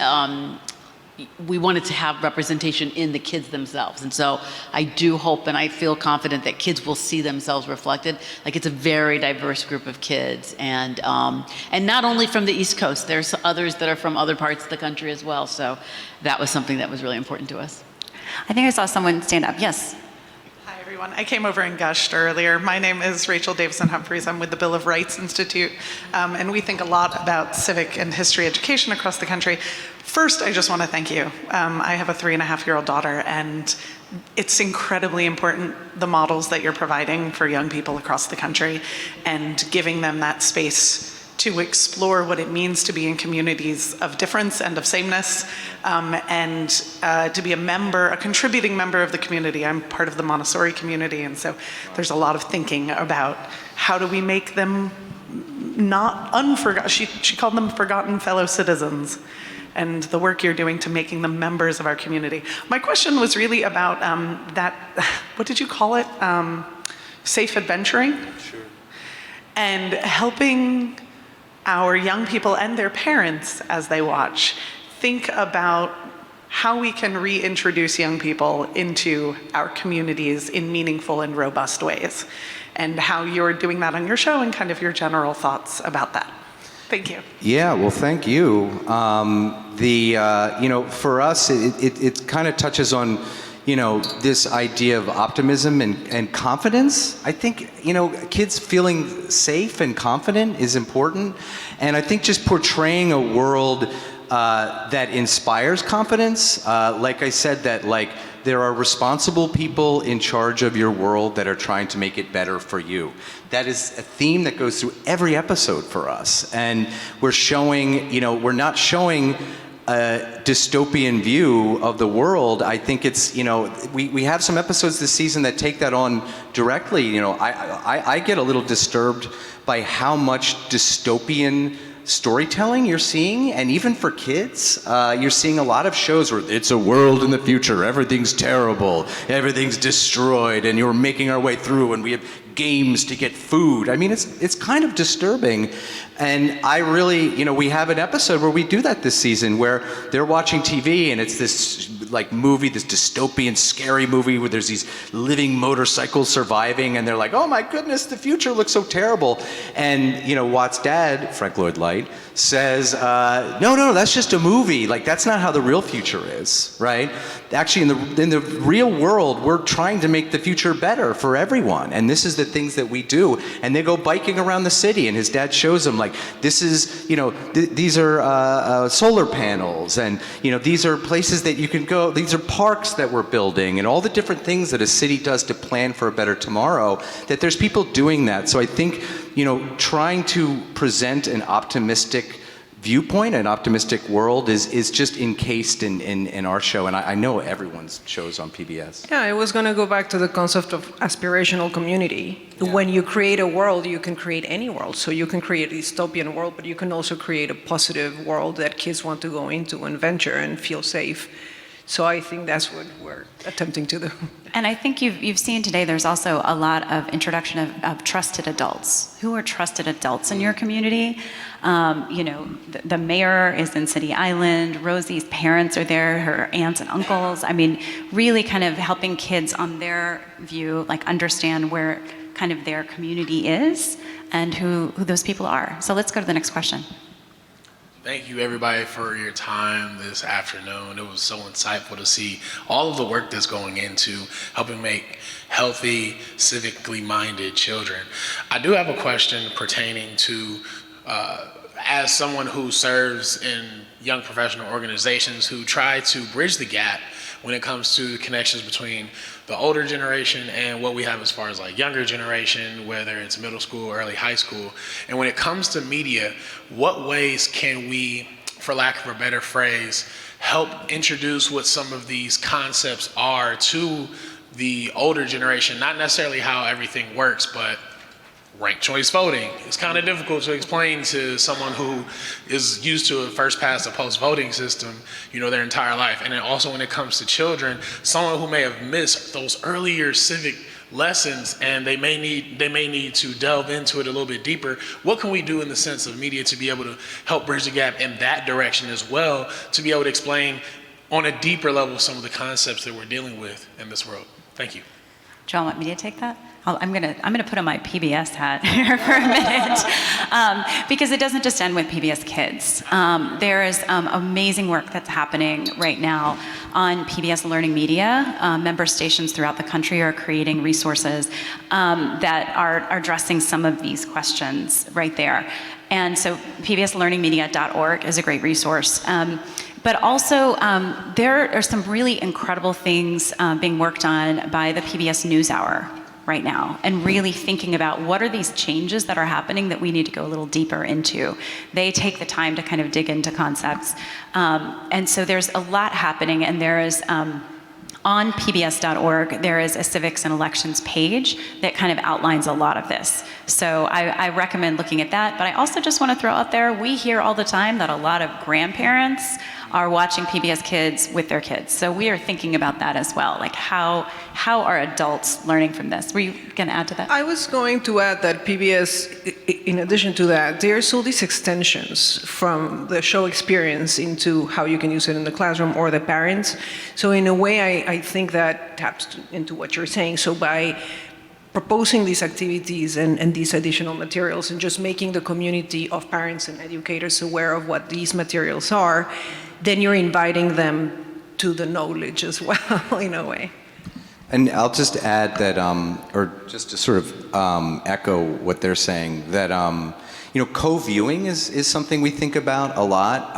we wanted to have representation in the kids themselves. And so I do hope and I feel confident that kids will see themselves reflected. Like, it's a very diverse group of kids. And not only from the East Coast, there's others that are from other parts of the country as well. So that was something that was really important to us. I think I saw someone stand up. Yes. Hi, everyone. I came over and gushed earlier. My name is Rachel Davison Humphreys. I'm with the Bill of Rights Institute, and we think a lot about civic and history education across the country. First, I just want to thank you. I have a 3.5-year-old daughter, and it's incredibly important, the models that you're providing for young people across the country and giving them that space to explore what it means to be in communities of difference and of sameness, and to be a contributing member of the community. I'm part of the Montessori community, and so there's a lot of thinking about how do we make them not unforgotten. She called them forgotten fellow citizens, and the work you're doing to making them members of our community. My question was really about that, what did you call it? Safe adventuring? Sure. And helping our young people and their parents, as they watch, think about how we can reintroduce young people into our communities in meaningful and robust ways, and how you're doing that on your show and kind of your general thoughts about that. Thank you. Yeah, well, thank you. For us, it kind of touches on, this idea of optimism and confidence. I think, kids feeling safe and confident is important. And I think just portraying a world that inspires confidence, like I said, that there are responsible people in charge of your world that are trying to make it better for you. That is a theme that goes through every episode for us. And we're showing, we're not showing a dystopian view of the world. I think it's, we have some episodes this season that take that on directly. I get a little disturbed by how much dystopian storytelling you're seeing, and even for kids, you're seeing a lot of shows where it's a world in the future, everything's terrible, everything's destroyed, and you're making our way through, and we have games to get food. I mean, it's kind of disturbing. And I really, we have an episode where we do that this season, where they're watching TV and it's this movie, this dystopian, scary movie where there's these living motorcycles surviving, and they're like, oh my goodness, the future looks so terrible. And, Watt's dad, Frank Lloyd Wright, says, no, that's just a movie. That's not how the real future is, right? Actually, in the real world, we're trying to make the future better for everyone. And this is the things that we do. And they go biking around the city, and his dad shows them, this is, these are solar panels, and, these are places that you can go, these are parks that we're building, and all the different things that a city does to plan for a better tomorrow, that there's people doing that. So I think, trying to present an optimistic viewpoint, an optimistic world is just encased in our show, and I know everyone's shows on PBS. Yeah, I was going to go back to the concept of aspirational community. Yeah. When you create a world, you can create any world. So you can create a dystopian world, but you can also create a positive world that kids want to go into and venture and feel safe. So I think that's what we're attempting to do. And I think you've seen today there's also a lot of introduction of trusted adults. Who are trusted adults in your community? The mayor is in City Island, Rosie's parents are there, her aunts and uncles. I mean, really kind of helping kids on their view, understand where kind of their community is and who those people are. So let's go to the next question. Thank you, everybody, for your time this afternoon. It was so insightful to see all of the work that's going into helping make healthy, civically minded children. I do have a question pertaining to as someone who serves in young professional organizations who try to bridge the gap when it comes to the connections between the older generation and what we have as far as like younger generation, whether it's middle school, early high school. And when it comes to media, what ways can we, for lack of a better phrase, help introduce what some of these concepts are to the older generation? Not necessarily how everything works, but ranked choice voting. It's kind of difficult to explain to someone who is used to a first past or post voting system, their entire life. And then also when it comes to children, someone who may have missed those earlier civic lessons and they may need to delve into it a little bit deeper. What can we do in the sense of media to be able to help bridge the gap in that direction as well, to be able to explain on a deeper level some of the concepts that we're dealing with in this world? Thank you. John, want me to take that? I'm gonna put on my PBS hat here for a minute, because it doesn't just end with PBS Kids. There is amazing work that's happening right now on PBS Learning Media. Member stations throughout the country are creating resources that are addressing some of these questions right there. And so pbslearningmedia.org is a great resource. But also, there are some really incredible things being worked on by the PBS NewsHour right now, and really thinking about what are these changes that are happening that we need to go a little deeper into. They take the time to kind of dig into concepts. And so there's a lot happening, and there is, on pbs.org, there is a civics and elections page that kind of outlines a lot of this. So I recommend looking at that, but I also just want to throw out there, we hear all the time that a lot of grandparents are watching PBS Kids with their kids. So we are thinking about that as well. Like how are adults learning from this? Were you going to add to that? I was going to add that PBS, in addition to that, there's all these extensions from the show experience into how you can use it in the classroom or the parents. So in a way, I think that taps into what you're saying. So by proposing these activities and these additional materials and just making the community of parents and educators aware of what these materials are, then you're inviting them to the knowledge as well, in a way. And I'll just add that, or just to sort of echo what they're saying, that co-viewing is something we think about a lot,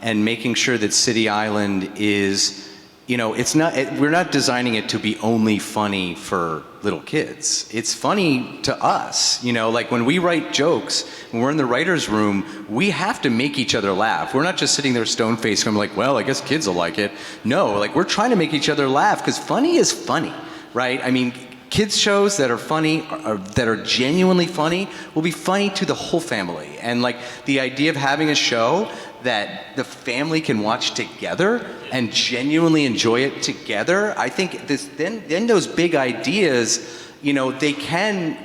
and making sure that City Island is, we're not designing it to be only funny for little kids. It's funny to us, like when we write jokes, when we're in the writer's room, we have to make each other laugh. We're not just sitting there stone-faced going like, well, I guess kids will like it. No, like we're trying to make each other laugh, because funny is funny, right? I mean, kids shows that are funny, that are genuinely funny, will be funny to the whole family. And like the idea of having a show that the family can watch together and genuinely enjoy it together, I think then those big ideas, they can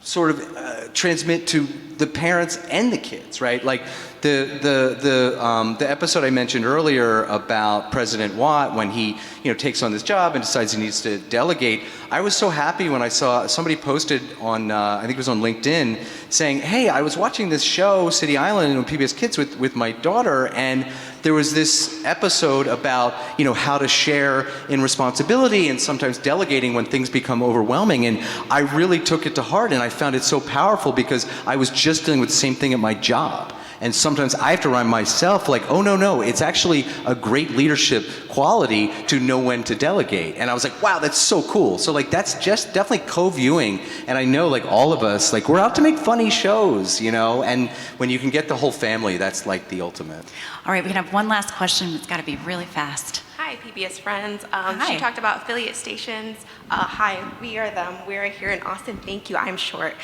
sort of transmit to the parents and the kids, right? Like the episode I mentioned earlier about President Watt, when he takes on this job and decides he needs to delegate. I was so happy when I saw somebody posted on I think it was on LinkedIn saying, hey, I was watching this show City Island on PBS Kids with my daughter, and there was this episode about how to share in responsibility and sometimes delegating when things become overwhelming. And I really took it to heart, and I found it so powerful because I was just dealing with the same thing at my job. And sometimes I have to remind myself, like, oh, no, it's actually a great leadership quality to know when to delegate. And I was like, wow, that's so cool. So, like, that's just definitely co-viewing. And I know, like, all of us, like, we're out to make funny shows, and when you can get the whole family, that's, like, the ultimate. All right, we can have one last question. It's got to be really fast. Hi, PBS friends. Hi. She talked about affiliate stations. Hi, we are them. We're here in Austin. Thank you. I'm short.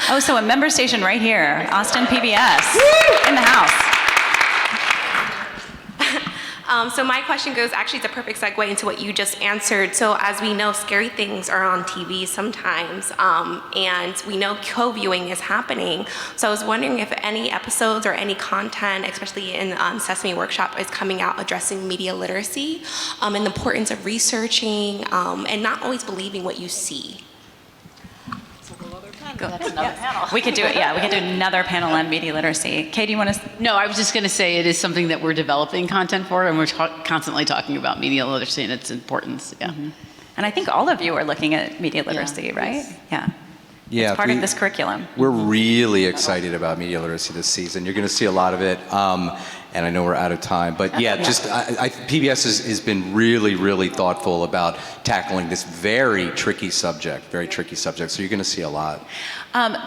Oh, so a member station right here, Austin PBS, in the house. So my question goes, actually it's a perfect segue into what you just answered. So as we know, scary things are on TV sometimes, and we know co-viewing is happening. So I was wondering if any episodes or any content, especially in Sesame Workshop, is coming out addressing media literacy and the importance of researching and not always believing what you see. That's another panel. We could do it, yeah. We could do another panel on media literacy. Kay, do you want to? No, I was just going to say it is something that we're developing content for, and we're constantly talking about media literacy and its importance. Yeah. Mm-hmm. And I think all of you are looking at media literacy, right? Yes. Yeah. Yeah, It's part of this curriculum. We're really excited about media literacy this season. You're going to see a lot of it, and I know we're out of time. But yeah, just PBS has been really, really thoughtful about tackling this very tricky subject. So you're going to see a lot.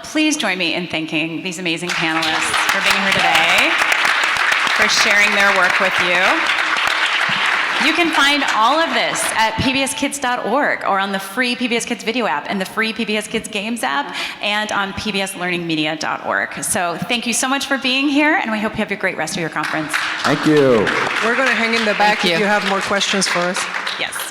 Please join me in thanking these amazing panelists for being here today, for sharing their work with you. You can find all of this at pbskids.org or on the free PBS Kids video app and the free PBS Kids Games app and on pbslearningmedia.org. So thank you so much for being here, and we hope you have a great rest of your conference. Thank you. We're going to hang in the back if you have more questions for us. Yes.